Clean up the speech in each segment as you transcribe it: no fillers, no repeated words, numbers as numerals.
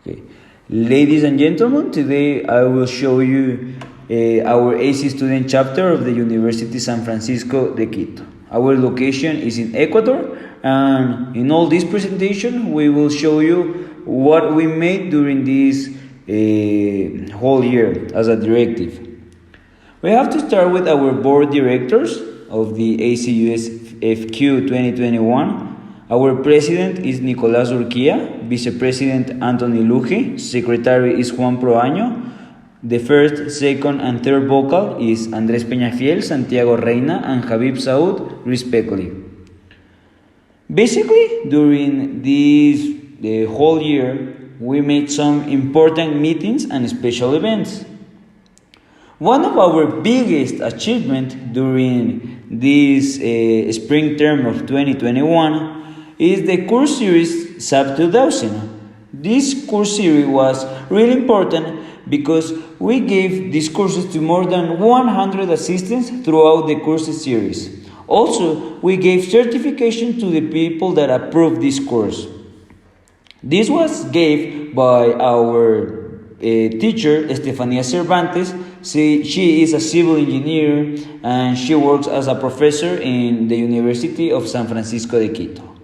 Okay. Ladies and gentlemen, today I will show you our AC student chapter of the University San Francisco de Quito. Our location is in Ecuador, and in all this presentation we will show you what we made during this whole year as a directive. We have to start with our board directors of the ACUSFQ 2021. Our president is Nicolás Urquía, vice president Anthony Luge, secretary is Juan Proaño, the first, second, and third vocal is Andrés Peñafiel, Santiago Reina, and Habib Saud, respectively. Basically, during the whole year, we made some important meetings and special events. One of our biggest achievements during this spring term of 2021 is the course series SAP 2000. This course series was really important because we gave these courses to more than 100 assistants throughout the course series. Also, we gave certification to the people that approved this course. This was gave by our teacher, Estefania Cervantes. She is a civil engineer and she works as a professor in the University of San Francisco de Quito.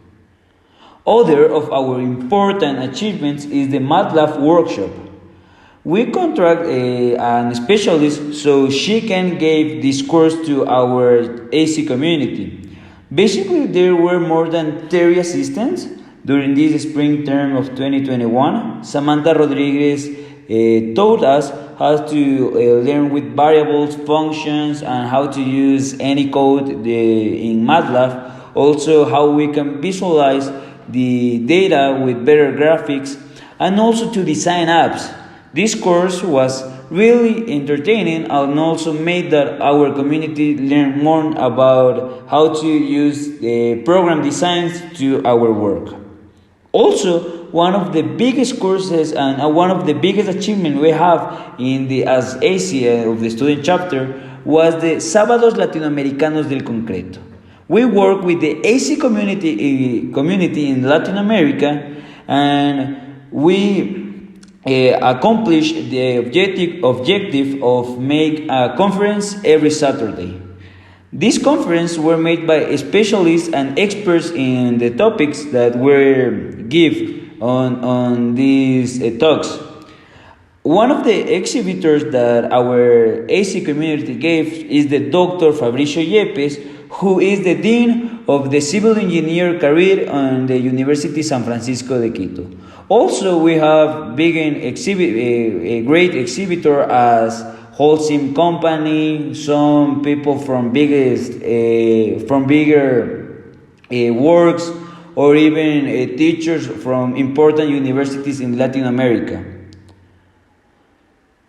Other of our important achievements is the MATLAB workshop. We contract a specialist so she can give this course to our AC community. Basically, there were more than 30 assistants during this spring term of 2021. Samantha Rodriguez taught us how to learn with variables, functions, and how to use any code in MATLAB. Also, how we can visualize the data with better graphics, and also to design apps. This course was really entertaining and also made that our community learn more about how to use the program designs to our work. Also, one of the biggest courses and one of the biggest achievements we have in the as AC of the student chapter was the Sábados Latinoamericanos del Concreto. We work with the AC community in Latin America, and we accomplish the objective of make a conference every Saturday. These conferences were made by specialists and experts in the topics that were give on these talks. One of the exhibitors that our AC community gave is the Dr. Fabricio Yepes, who is the Dean of the Civil Engineer career on the University San Francisco de Quito. Also, we have a great exhibitor as Holcim Company, some people from bigger works, or even teachers from important universities in Latin America.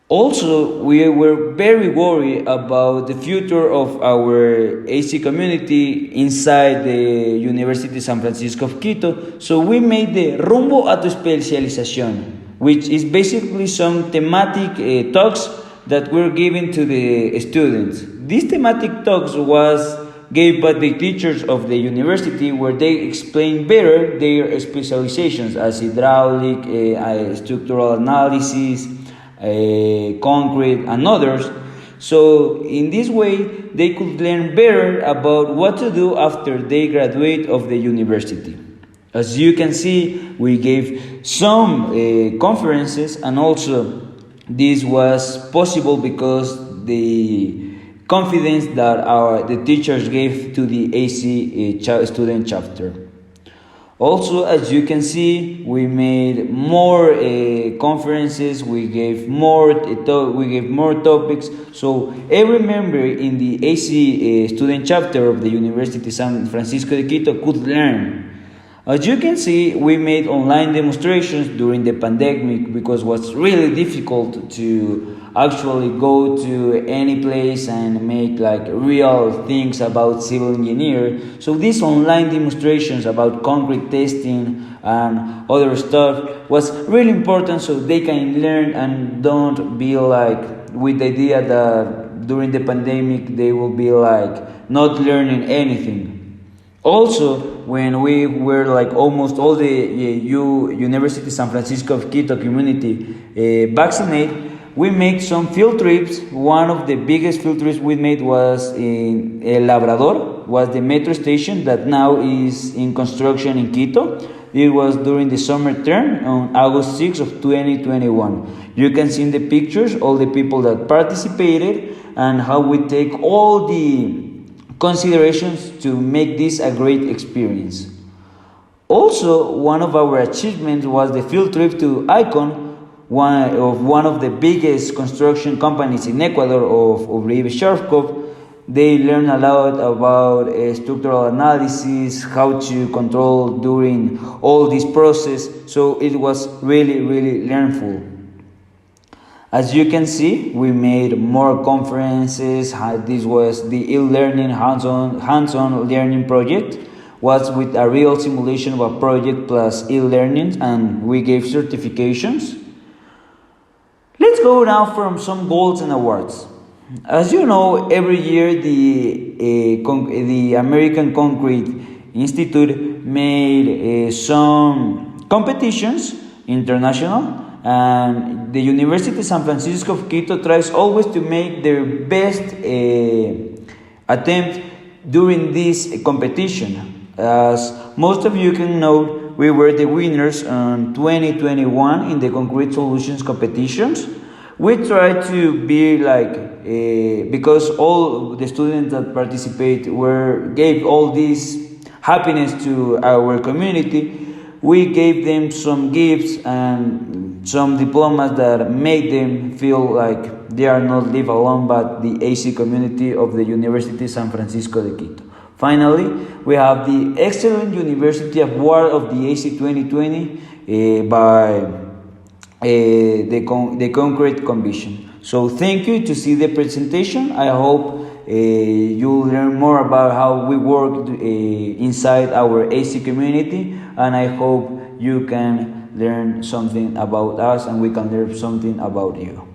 Also, we were very worried about the future of our AC community inside the University San Francisco of Quito, so we made the Rumbo a tu Especialización, which is basically some thematic talks that were given to the students. These thematic talks was gave by the teachers of the university, where they explain better their specializations as hydraulic, structural analysis, concrete, and others. So in this way, they could learn better about what to do after they graduate of the university. As you can see, we gave some conferences, and also this was possible because the confidence that the teachers gave to the AC student chapter. Also, as you can see, we made more conferences. We gave more topics. So every member in the AC student chapter of the University San Francisco de Quito could learn. As you can see, we made online demonstrations during the pandemic because it was really difficult to actually go to any place and make like real things about civil engineer. So these online demonstrations about concrete testing and other stuff was really important, so they can learn and don't be like with the idea that during the pandemic they will be like not learning anything. Also, when we were like almost all the University San Francisco of Quito community vaccinate, we made some field trips. One of the biggest field trips we made was in El Labrador, was the metro station that now is in construction in Quito. It was during the summer term on August 6th of 2021. You can see in the pictures all the people that participated and how we take all the considerations to make this a great experience. Also, one of our achievements was the field trip to Icon, one of the biggest construction companies in Ecuador of Uribe Sharfkov. They learn a lot about structural analysis, how to control during all this process. So it was really, really learnful. As you can see, we made more conferences. This was the e-learning hands-on learning project. Was with a real simulation of a project plus e-learning, and we gave certifications. Let's go now from some goals and awards. As you know, every year the American Concrete Institute made some competitions, international, and the University of San Francisco of Quito tries always to make their best attempt during this competition. As most of you can know, we were the winners in 2021 in the Concrete Solutions competitions. We try to be like, because all the students that participate gave all this happiness to our community, we gave them some gifts and some diplomas that made them feel like they are not live alone but the AC community of the University San Francisco de Quito. Finally, we have the Excellent University Award of the AC 2020 by the Concrete Commission. So thank you to see the presentation. I hope you'll learn more about how we work inside our AC community, and I hope you can learn something about us and we can learn something about you.